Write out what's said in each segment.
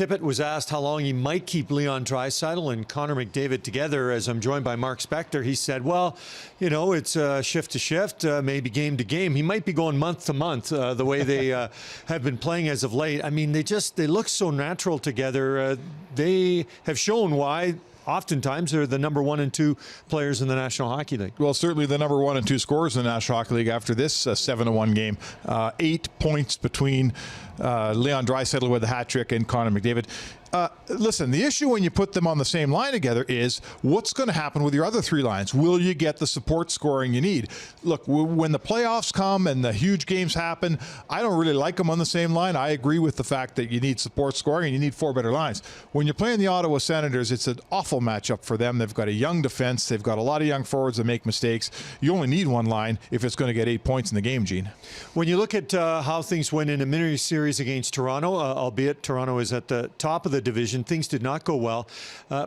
Tippett was asked how long he might keep Leon Draisaitl and Connor McDavid together. As I'm joined by Mark Spector, he said, well, you know, it's shift to shift, maybe game to game. He might be going month to month, the way they have been playing as of late. I mean, they look so natural together. They have shown why oftentimes they're the number 1 and 2 players in the National Hockey League. Well, certainly the number 1 and 2 scorers in the National Hockey League after this 7-1 game. 8 points between Leon Draisaitl with a hat trick and Connor McDavid. Listen, the issue when you put them on the same line together is what's going to happen with your other 3 lines? Will you get the support scoring you need? Look, when the playoffs come and the huge games happen, I don't really like them on the same line. I agree with the fact that you need support scoring and you need 4 better lines. When you're playing the Ottawa Senators, it's an awful matchup for them. They've got a young defense. They've got a lot of young forwards that make mistakes. You only need 1 line if it's going to get 8 points in the game, Gene. When you look at how things went in a mini series against Toronto, albeit Toronto is at the top of the division, things did not go well.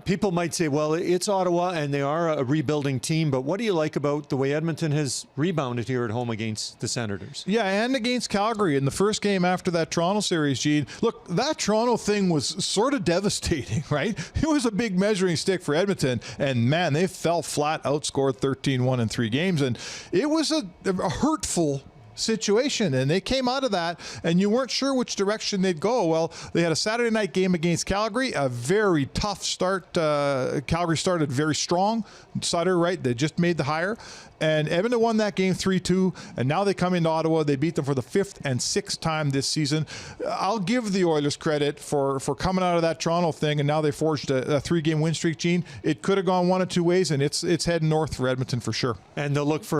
People might say, well, it's Ottawa and they are a rebuilding team, but what do you like about the way Edmonton has rebounded here at home against the Senators? Yeah, and against Calgary in the first game after that Toronto series, Gene. Look, that Toronto thing was sort of devastating, right? It was a big measuring stick for Edmonton, and man, they fell flat, outscored 13-1 in 3 games, and it was a hurtful situation, and they came out of that and you weren't sure which direction they'd go. Well, they had a Saturday night game against Calgary, a very tough start. Calgary started very strong. Sutter, right, they just made the hire, and Edmonton won that game 3-2, and now they come into Ottawa. They beat them for the 5th and 6th time this season. I'll give the Oilers credit for coming out of that Toronto thing, and now they forged a 3-game win streak, Gene. It could have gone 1 of 2 ways, and it's heading north for Edmonton for sure. And they'll look for